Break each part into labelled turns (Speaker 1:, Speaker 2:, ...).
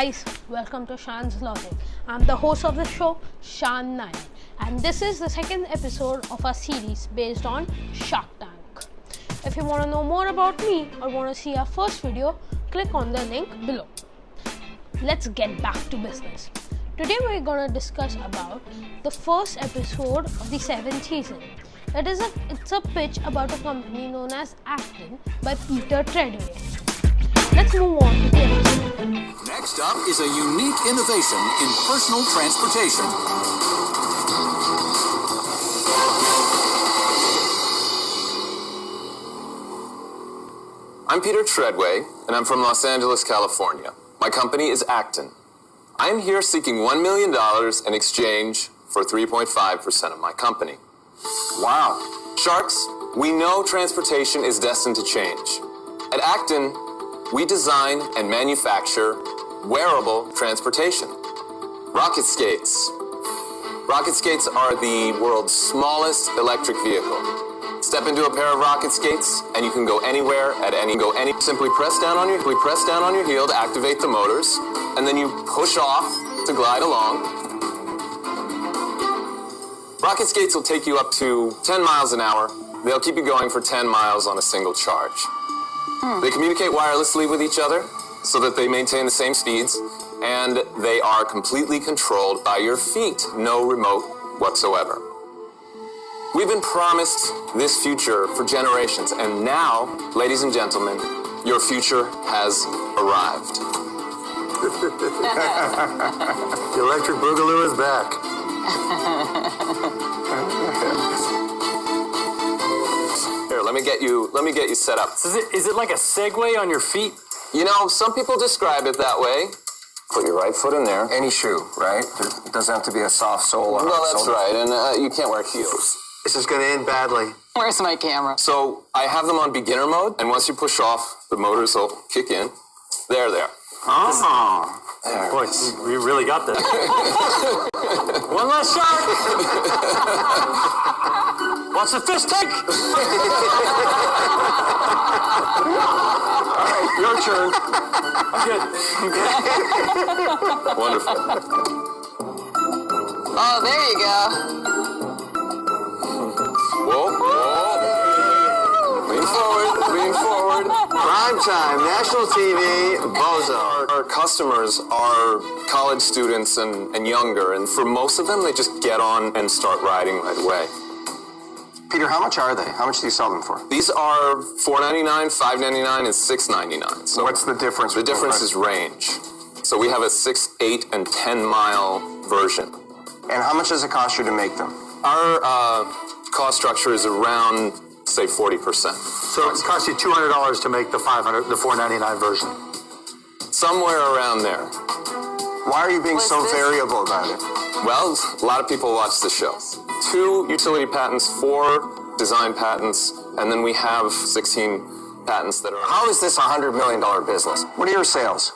Speaker 1: guys, welcome to Shan's Logic. I'm the host of the show, Shan Nair, and this is the second episode of our series based on Shark Tank. If you want to know more about me or want to see our first video, click on the link below. Let's get back to business. Today we're going to discuss about the first episode of the 7th season. It's a pitch about a company known as Acton by Peter Treadway. Let's move on to the episode.
Speaker 2: Next up is a unique innovation in personal transportation.
Speaker 3: I'm Peter Treadway, and I'm from Los Angeles, California. My company is Acton. I am here seeking $1 million in exchange for 3.5% of my company. Wow. Sharks, we know transportation is destined to change. At Acton, we design and manufacture wearable transportation. Rocket skates. Rocket skates are the world's smallest electric vehicle. Step into a pair of rocket skates and you can go anywhere at any. Simply press down on your heel to activate the motors, and then you push off to glide along. Rocket skates will take you up to 10 miles an hour. They'll keep you going for 10 miles on a single charge. They communicate wirelessly with each other so that they maintain the same speeds, and they are completely controlled by your feet, no remote whatsoever. We've been promised this future for generations, and now, ladies and gentlemen, your future has arrived.
Speaker 4: The electric boogaloo is back.
Speaker 3: Here, let me get you set up.
Speaker 4: Is it like a Segway on your feet?
Speaker 3: You know, some people describe it that way. Put your right foot in there.
Speaker 5: Any shoe, right? It doesn't have to be a soft sole or
Speaker 3: Well,
Speaker 5: hard
Speaker 3: that's
Speaker 5: sole.
Speaker 3: right, and you can't wear heels.
Speaker 4: This is going to end badly.
Speaker 6: Where's my camera?
Speaker 3: So I have them on beginner mode, and once you push off, the motors will kick in. There.
Speaker 4: Oh. Boy, we really got that. One last shot. What's the fish tank? All right, your turn. I'm good.
Speaker 3: Wonderful.
Speaker 6: Oh, there you go.
Speaker 3: Whoa. Lean forward.
Speaker 4: Prime time, national TV, Bozo.
Speaker 3: Our customers are college students and younger, and for most of them, they just get on and start riding right away.
Speaker 5: Peter, how much are they? How much do you sell them for?
Speaker 3: These are $4.99, $5.99, and $6.99. So
Speaker 5: What's the difference?
Speaker 3: the difference is range. So we have a 6, 8, and 10-mile version.
Speaker 5: And how much does it cost you to make them?
Speaker 3: Our cost structure is around, say, 40%.
Speaker 4: So it costs you $200 to make the $4.99 version.
Speaker 3: Somewhere around there.
Speaker 5: Why are you being so
Speaker 6: this?
Speaker 5: variable about it?
Speaker 3: Well, a lot of people watch the show. 2 utility patents, 4 design patents, and then we have 16 patents that are...
Speaker 5: How is this a $100 million business? What are your sales?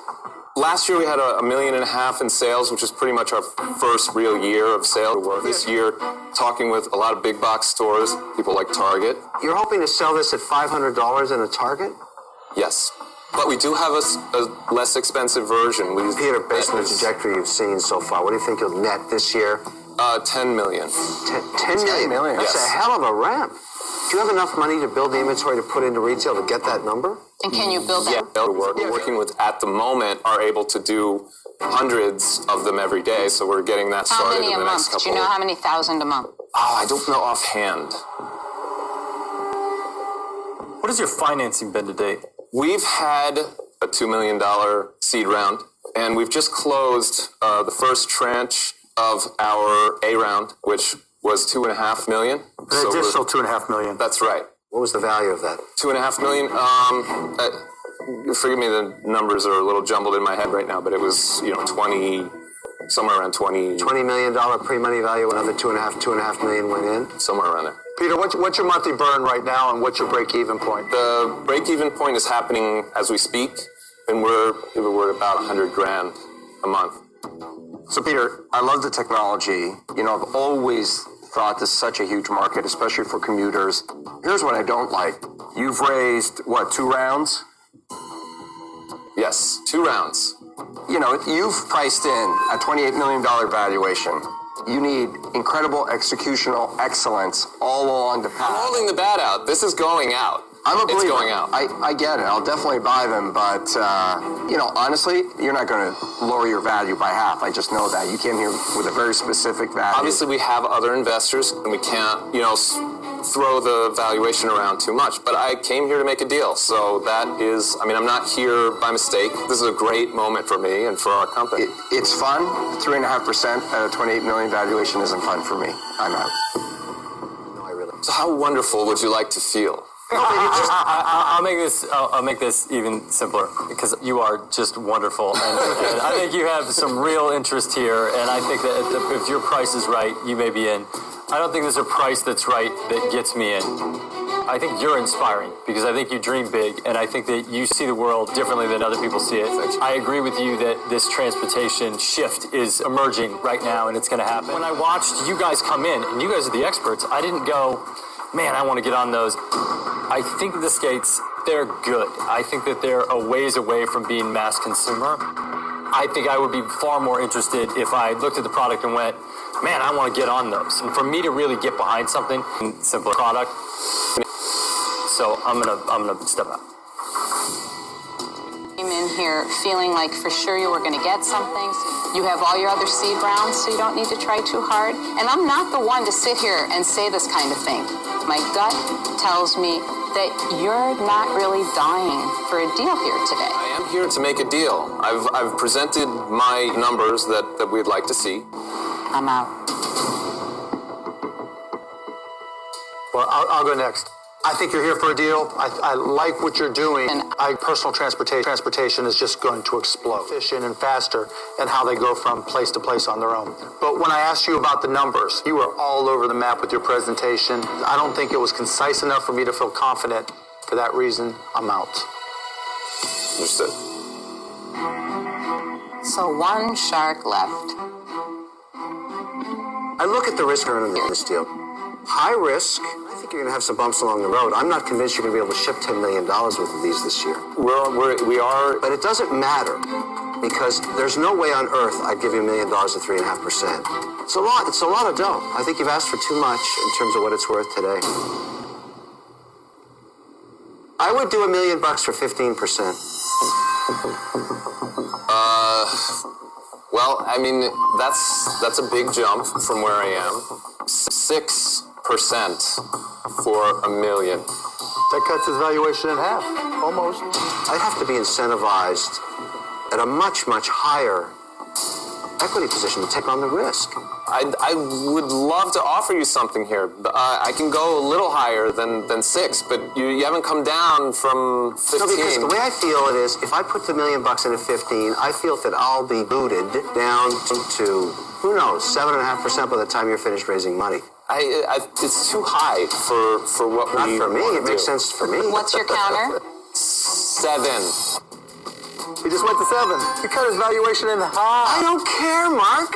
Speaker 3: Last year we had $1.5 million in sales, which is pretty much our first real year of sales. This year, talking with a lot of big box stores, people like Target.
Speaker 4: You're hoping to sell this at $500 in a Target?
Speaker 3: Yes. But we do have a less expensive version.
Speaker 4: Peter, based on the trajectory you've seen so far, what do you think you'll net this year?
Speaker 3: 10 million.
Speaker 4: 10 million? That's
Speaker 3: Yes.
Speaker 4: a hell of a ramp. Do you have enough money to build the inventory to put into retail to get that number?
Speaker 6: And can you build
Speaker 3: Yeah,
Speaker 6: that?
Speaker 3: we're working with, at the moment, are able to do hundreds of them every day, so we're getting that
Speaker 6: How
Speaker 3: started
Speaker 6: many
Speaker 3: in
Speaker 6: a
Speaker 3: the next
Speaker 6: month?
Speaker 3: couple.
Speaker 6: Do you know how many thousand a month?
Speaker 3: Oh, I don't know offhand.
Speaker 7: What has your financing been to date?
Speaker 3: We've had a $2 million seed round, and we've just closed the first tranche of our A round, which was $2.5 million.
Speaker 4: An additional $2.5 million.
Speaker 3: That's right.
Speaker 4: What was the value of that?
Speaker 3: $2.5 million. Forgive me, the numbers are a little jumbled in my head right now, but it was, 20, somewhere around 20,
Speaker 4: $20 million pre-money value, another $2.5 million went in.
Speaker 3: somewhere around there.
Speaker 4: Peter, what's your monthly burn right now, and what's your break-even point?
Speaker 3: The break-even point is happening as we speak, and we're about $100,000 a month.
Speaker 5: So, Peter, I love the technology. I've always thought this is such a huge market, especially for commuters. Here's what I don't like. You've raised, 2 rounds?
Speaker 3: Yes, 2 rounds.
Speaker 5: You know, you've priced in a $28 million valuation. You need incredible executional excellence all along the path.
Speaker 3: I'm holding the bat out. This is going out.
Speaker 5: I'm a believer.
Speaker 3: It's going out.
Speaker 5: I get it. I'll definitely buy them, but you know, honestly, you're not going to lower your value by half. I just know that. You came here with a very specific value.
Speaker 3: Obviously, we have other investors, and we can't, you know, throw the valuation around too much. But I came here to make a deal, so that is. I mean, I'm not here by mistake. This is a great moment for me and for our company.
Speaker 5: It's fun. 3.5% at a $28 million valuation isn't fun for me. I'm out. No, I really.
Speaker 3: So, how wonderful would you like to feel?
Speaker 7: I'll make this even simpler because you are just wonderful, and I think you have some real interest here. And I think that if your price is right, you may be in. I don't think there's a price that's right that gets me in. I think you're inspiring because I think you dream big, and I think that you see the world differently than other people see it. I agree with you that this transportation shift is emerging right now, and it's going to happen. When I watched you guys come in, and you guys are the experts, I didn't go, man, I want to get on those. I think the skates, they're good. I think that they're a ways away from being mass consumer. I think I would be far more interested if I looked at the product and went, man, I want to get on those. And for me to really get behind something, simple product, so I'm gonna step out.
Speaker 6: Came in here feeling like for sure you were going to get something. You have all your other seed rounds, so you don't need to try too hard. And I'm not the one to sit here and say this kind of thing. My gut tells me that you're not really dying for a deal here today.
Speaker 3: I am here to make a deal. I've presented my numbers that we'd like to see.
Speaker 6: I'm out.
Speaker 8: Well, I'll go next. I think you're here for a deal. I like what you're doing. And personal transportation is just going to explode. Efficient and faster, and how they go from place to place on their own. But when I asked you about the numbers, you were all over the map with your presentation. I don't think it was concise enough for me to feel confident. For that reason, I'm out.
Speaker 3: Understood.
Speaker 6: So one shark left.
Speaker 9: I look at the risk earned in this deal. High risk. I think you're going to have some bumps along the road. I'm not convinced you're going to be able to ship $10 million worth of these this year.
Speaker 3: We are.
Speaker 9: But it doesn't matter because there's no way on earth I'd give you $1 million at 3.5%. It's a lot. It's a lot of dough. I think you've asked for too much in terms of what it's worth today. I would do $1 million for 15%.
Speaker 3: Well, I mean, that's a big jump from where I am. 6% for $1 million.
Speaker 8: That cuts his valuation in half, almost.
Speaker 9: I'd have to be incentivized at a much, much higher equity position to take on the risk.
Speaker 3: I would love to offer you something here. I can go a little higher than 6, but you haven't come down from 15.
Speaker 9: No, because the way I feel it is, if I put the $1 million into 15, I feel that I'll be booted down to who knows, 7.5% by the time you're finished raising money.
Speaker 3: It's too high for what
Speaker 9: Not
Speaker 3: we
Speaker 9: for me.
Speaker 3: want
Speaker 9: It
Speaker 3: to
Speaker 9: makes
Speaker 3: do.
Speaker 9: sense for me.
Speaker 6: What's your counter?
Speaker 3: 7.
Speaker 8: He just went to 7. He cut his valuation in half.
Speaker 9: I don't care, Mark.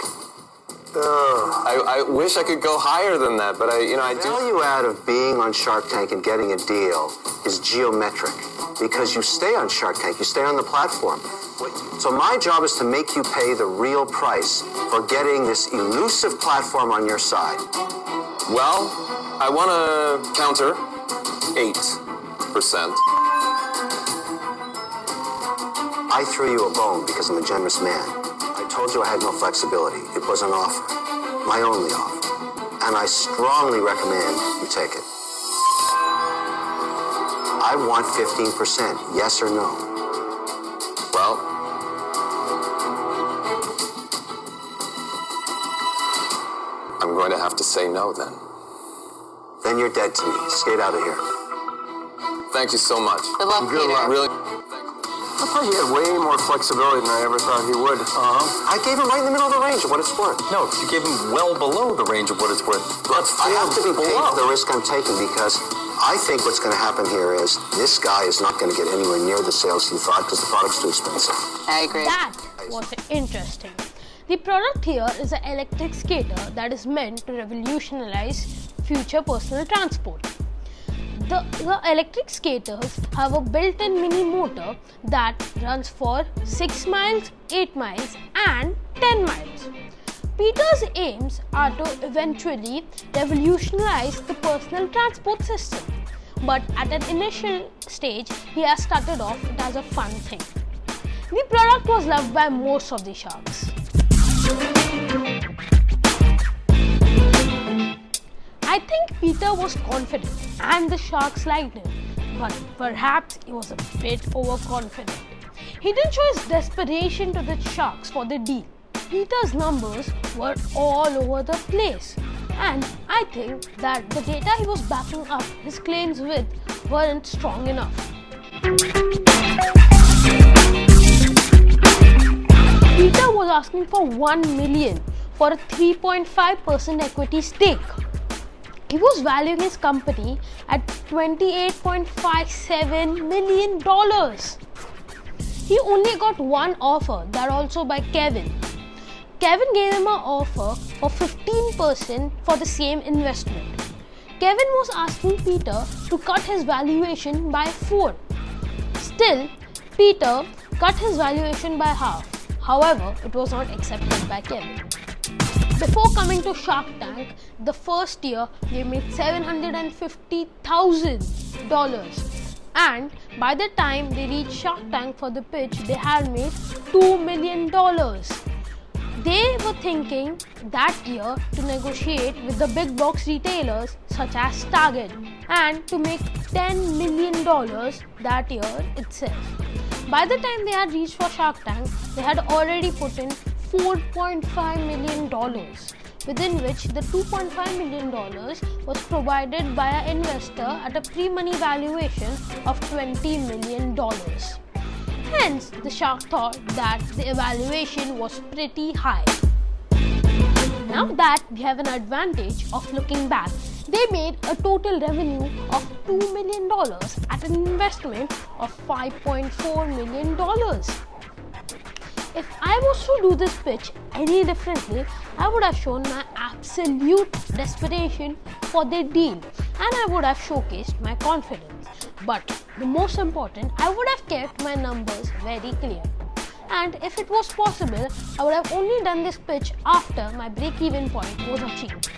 Speaker 3: I wish I could go higher than that, but I
Speaker 9: The
Speaker 3: do.
Speaker 9: value add of being on Shark Tank and getting a deal is geometric because you stay on Shark Tank, you stay on the platform. So my job is to make you pay the real price for getting this elusive platform on your side.
Speaker 3: Well, I want to counter 8%.
Speaker 9: I threw you a bone because I'm a generous man. I told you I had no flexibility. It was an offer, my only offer. And I strongly recommend you take it. I want 15%, yes or no?
Speaker 3: Well, I'm going to have to say no then.
Speaker 9: Then you're dead to me. Skate out of here.
Speaker 3: Thank you so much.
Speaker 6: Good luck, Peter.
Speaker 3: Really.
Speaker 5: I thought he had way more flexibility than I ever thought he would.
Speaker 9: I gave him right in the middle of the range of what it's worth.
Speaker 7: No, you gave him well below the range of what it's worth. That's
Speaker 9: I have to be paid
Speaker 7: below.
Speaker 9: for the risk I'm taking because I think what's going to happen here is this guy is not going to get anywhere near the sales he thought because the product's too expensive.
Speaker 6: I agree.
Speaker 1: That was interesting. The product here is an electric skater that is meant to revolutionize future personal transport. The electric skaters have a built-in mini motor that runs for 6 miles, 8 miles and 10 miles. Peter's aims are to eventually revolutionize the personal transport system, but at an initial stage, he has started off it as a fun thing. The product was loved by most of the sharks. I think Peter was confident and the sharks liked him, but perhaps he was a bit overconfident. He didn't show his desperation to the sharks for the deal. Peter's numbers were all over the place, and I think that the data he was backing up his claims with weren't strong enough. Peter was asking for $1 million for a 3.5% equity stake. He was valuing his company at $28.57 million. He only got one offer, that also by Kevin. Kevin gave him an offer for 15% for the same investment. Kevin was asking Peter to cut his valuation by 4. Still, Peter cut his valuation by half. However, it was not accepted by Kevin. Before coming to Shark Tank, the first year they made $750,000, and by the time they reached Shark Tank for the pitch, they had made $2 million. They were thinking that year to negotiate with the big box retailers such as Target and to make $10 million that year itself. By the time they had reached for Shark Tank, they had already put in $4.5 million, within which the $2.5 million was provided by an investor at a pre-money valuation of $20 million. Hence, the shark thought that the evaluation was pretty high. Now that we have an advantage of looking back, they made a total revenue of $2 million at an investment of $5.4 million. If I was to do this pitch any differently, I would have shown my absolute desperation for the deal and I would have showcased my confidence. But the most important, I would have kept my numbers very clear. And if it was possible, I would have only done this pitch after my break-even point was achieved.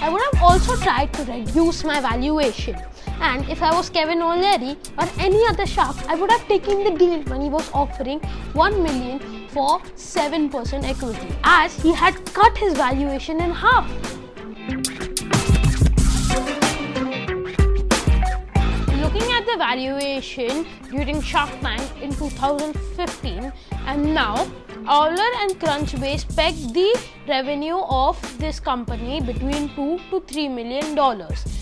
Speaker 1: I would have also tried to reduce my valuation. And if I was Kevin O'Leary or any other shark, I would have taken the deal when he was offering $1 million for 7% equity, as he had cut his valuation in half. Looking at the valuation during Shark Tank in 2015 and now, Owler and Crunchbase pegged the revenue of this company between $2 to $3 million.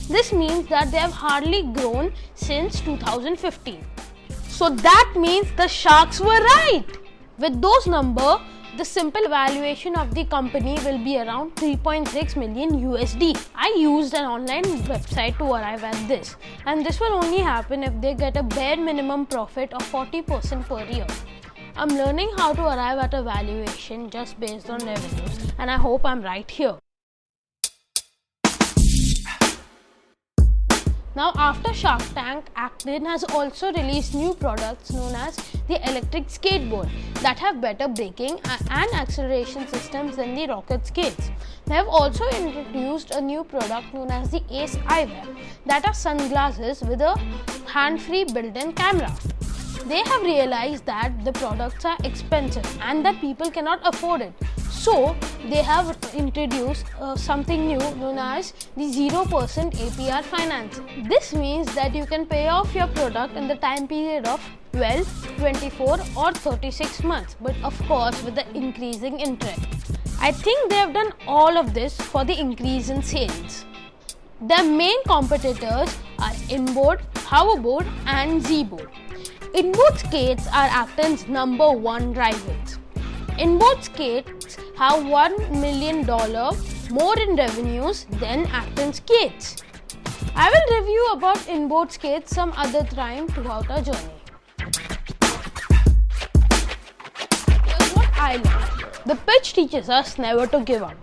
Speaker 1: This means that they have hardly grown since 2015. So that means the sharks were right. With those numbers, the simple valuation of the company will be around 3.6 million USD. I used an online website to arrive at this, and this will only happen if they get a bare minimum profit of 40% per year. I'm learning how to arrive at a valuation just based on revenues, and I hope I'm right here. Now, after Shark Tank, Actin has also released new products known as the electric skateboard that have better braking and acceleration systems than the rocket skates. They have also introduced a new product known as the Ace Eyewear that are sunglasses with a hand-free built-in camera. They have realized that the products are expensive and that people cannot afford it. So, they have introduced something new known as the 0% APR financing. This means that you can pay off your product in the time period of 12, 24 or 36 months, but of course with the increasing interest. I think they have done all of this for the increase in sales. Their main competitors are Inboard, Hoverboard and Z-Board. Inboard skates are Actin's #1 rivals. Inboard skates have $1 million more in revenues than Actin skates. I will review about inboard skates some other time throughout our journey. Here's what I learned. The pitch teaches us never to give up.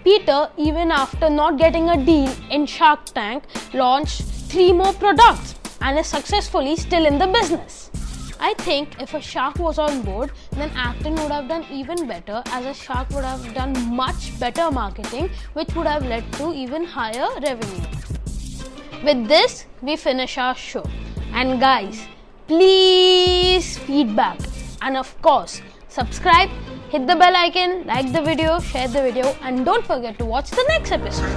Speaker 1: Peter, even after not getting a deal in Shark Tank, launched 3 more products and is successfully still in the business. I think if a Shark was on board, then Acton would have done even better, as a Shark would have done much better marketing, which would have led to even higher revenue. With this, we finish our show. And guys, please feedback, and of course, subscribe, hit the bell icon, like the video, share the video, and don't forget to watch the next episode.